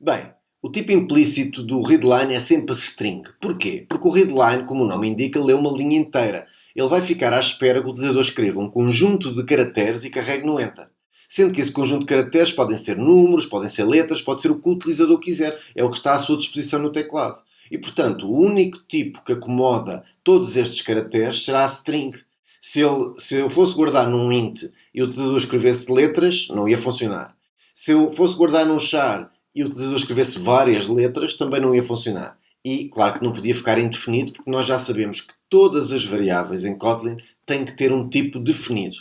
Bem, o tipo implícito do readline é sempre string. Porquê? Porque o readline, como o nome indica, lê uma linha inteira. Ele vai ficar à espera que o utilizador escreva um conjunto de caracteres e carregue no Enter. Sendo que esse conjunto de caracteres podem ser números, podem ser letras, pode ser o que o utilizador quiser. É o que está à sua disposição no teclado. E, portanto, o único tipo que acomoda todos estes caracteres será a string. Se eu fosse guardar num int e o utilizador escrevesse letras, não ia funcionar. Se eu fosse guardar num char e o utilizador escrevesse várias letras, também não ia funcionar. E, claro que não podia ficar indefinido, porque nós já sabemos que todas as variáveis em Kotlin têm que ter um tipo definido.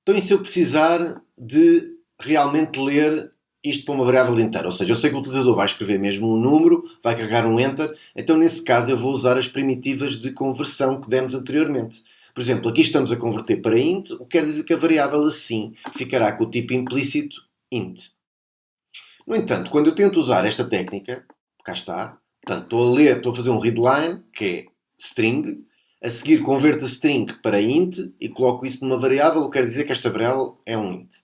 Então, e se eu precisar de realmente ler isto para uma variável inteira? Ou seja, eu sei que o utilizador vai escrever mesmo um número, vai carregar um Enter, então nesse caso eu vou usar as primitivas de conversão que demos anteriormente. Por exemplo, aqui estamos a converter para int, o que quer dizer que a variável assim ficará com o tipo implícito int. No entanto, quando eu tento usar esta técnica, cá está, portanto, estou a fazer um readline, que é string, a seguir converto a string para int e coloco isso numa variável, o que quer dizer que esta variável é um int.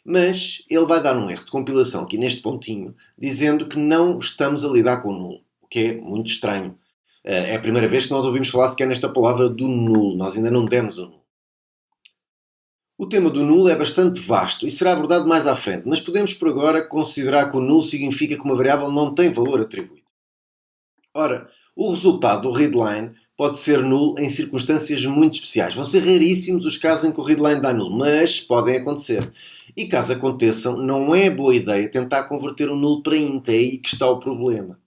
Mas ele vai dar um erro de compilação aqui neste pontinho, dizendo que não estamos a lidar com o nulo, o que é muito estranho. É a primeira vez que nós ouvimos falar sequer nesta palavra do nulo, nós ainda não demos o nulo. O tema do nulo é bastante vasto e será abordado mais à frente, mas podemos por agora considerar que o nulo significa que uma variável não tem valor atribuído. Ora, o resultado do readline pode ser nulo em circunstâncias muito especiais. Vão ser raríssimos os casos em que o readline dá nulo, mas podem acontecer. E caso aconteçam, não é boa ideia tentar converter o nulo para int, é aí que está o problema.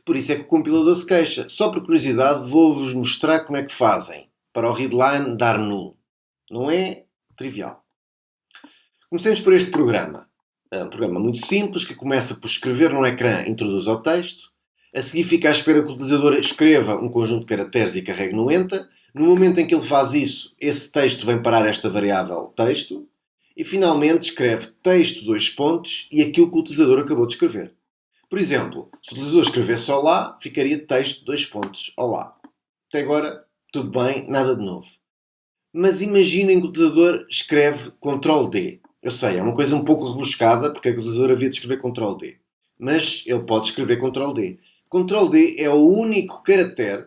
Por isso é que o compilador se queixa. Só por curiosidade vou-vos mostrar como é que fazem para o readline dar nulo. Não é trivial. Comecemos por este programa. É um programa muito simples que começa por escrever no ecrã, introduz ao texto. A seguir fica à espera que o utilizador escreva um conjunto de caracteres e carregue no Enter. No momento em que ele faz isso, esse texto vem parar esta variável texto. E finalmente escreve texto dois pontos e aquilo que o utilizador acabou de escrever. Por exemplo, se o utilizador escrevesse olá, ficaria texto dois pontos olá. Até agora, tudo bem, nada de novo. Mas imaginem que o utilizador escreve Ctrl D. Eu sei, é uma coisa um pouco rebuscada, porque é que o utilizador havia de escrever Ctrl D. Mas ele pode escrever Ctrl D. Ctrl D é o único caractere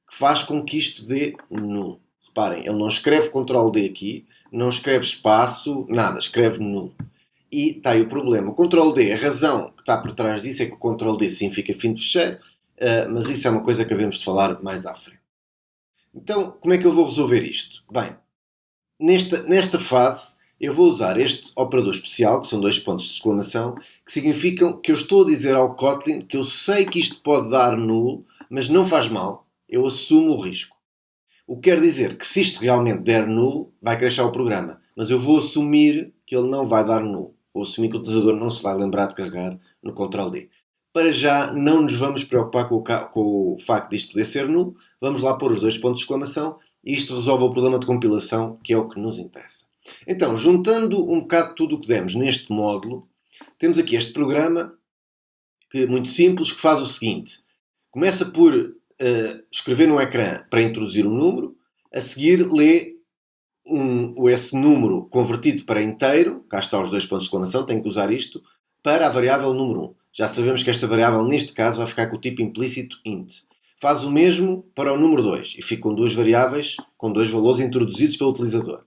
que faz com que isto dê nulo. Reparem, ele não escreve Ctrl D aqui, não escreve espaço, nada, escreve nulo. E está aí o problema. O Ctrl D, a razão que está por trás disso é que o Ctrl D significa fim de fecheiro, mas isso é uma coisa que havemos de falar mais à frente. Então, como é que eu vou resolver isto? Bem, nesta fase eu vou usar este operador especial, que são dois pontos de exclamação, que significam que eu estou a dizer ao Kotlin que eu sei que isto pode dar nulo, mas não faz mal, eu assumo o risco. O que quer dizer que se isto realmente der nulo, vai crashar o programa, mas eu vou assumir que ele não vai dar nulo. Vou assumir que o utilizador não se vai lembrar de carregar no Ctrl D. Para já, não nos vamos preocupar com o facto disto poder ser nulo. Vamos lá pôr os dois pontos de exclamação e isto resolve o problema de compilação, que é o que nos interessa. Então, juntando um bocado tudo o que demos neste módulo, temos aqui este programa, que é muito simples, que faz o seguinte. Começa por escrever no ecrã para introduzir um número, a seguir lê esse número convertido para inteiro, cá está os dois pontos de exclamação, tenho que usar isto, para a variável número 1. Já sabemos que esta variável, neste caso, vai ficar com o tipo implícito int. Faz o mesmo para o número 2 e ficam duas variáveis com dois valores introduzidos pelo utilizador.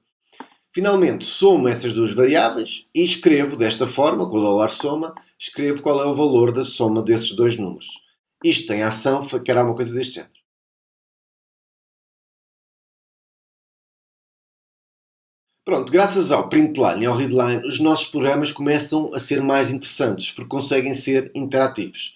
Finalmente, somo essas duas variáveis e escrevo desta forma, com o $soma, escrevo qual é o valor da soma desses dois números. Isto tem ação, fará uma coisa deste género. Pronto, graças ao printline e ao readline, os nossos programas começam a ser mais interessantes, porque conseguem ser interativos.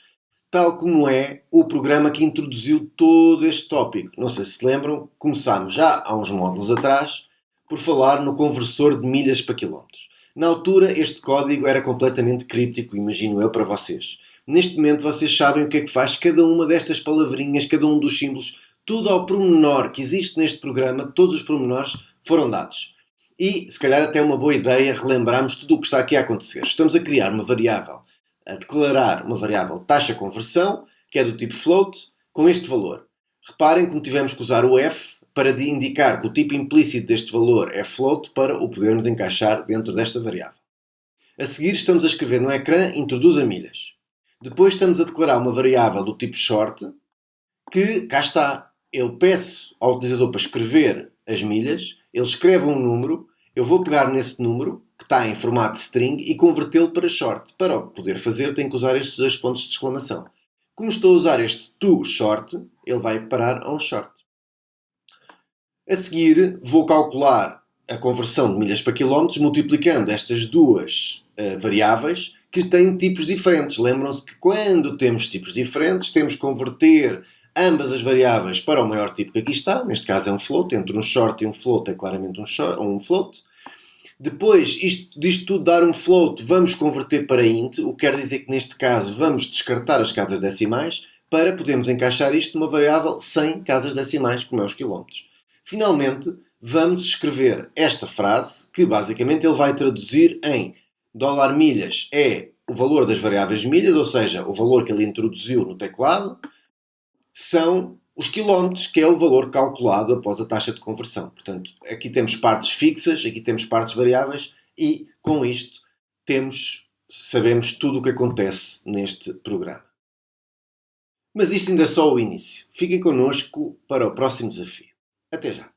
Tal como é o programa que introduziu todo este tópico. Não sei se se lembram, começámos já há uns módulos atrás por falar no conversor de milhas para quilómetros. Na altura, este código era completamente críptico, imagino eu, para vocês. Neste momento, vocês sabem o que é que faz cada uma destas palavrinhas, cada um dos símbolos, tudo ao pormenor que existe neste programa, todos os pormenores foram dados. E, se calhar, até é uma boa ideia relembrarmos tudo o que está aqui a acontecer. Estamos a criar uma variável, a declarar uma variável taxa conversão, que é do tipo float, com este valor. Reparem como tivemos que usar o f para indicar que o tipo implícito deste valor é float para o podermos encaixar dentro desta variável. A seguir estamos a escrever no ecrã introduza milhas. Depois estamos a declarar uma variável do tipo short que, cá está, eu peço ao utilizador para escrever as milhas, ele escreve um número, eu vou pegar nesse número, que está em formato string, e convertê-lo para short. Para o poder fazer, tenho que usar estes 2 pontos de exclamação. Como estou a usar este to short, ele vai parar a um short. A seguir, vou calcular a conversão de milhas para quilómetros multiplicando estas duas variáveis que têm tipos diferentes. Lembram-se que quando temos tipos diferentes, temos que converter ambas as variáveis para o maior tipo que aqui está. Neste caso é um float. Entre um short e um float é claramente um float. Depois, disto tudo dar um float, vamos converter para int, o que quer dizer que neste caso vamos descartar as casas decimais para podermos encaixar isto numa variável sem casas decimais, como é os quilómetros. Finalmente, vamos escrever esta frase, que basicamente ele vai traduzir em $milhas é o valor das variáveis milhas, ou seja, o valor que ele introduziu no teclado, são os quilómetros, que é o valor calculado após a taxa de conversão. Portanto, aqui temos partes fixas, aqui temos partes variáveis e, com isto, sabemos tudo o que acontece neste programa. Mas isto ainda é só o início. Fiquem connosco para o próximo desafio. Até já!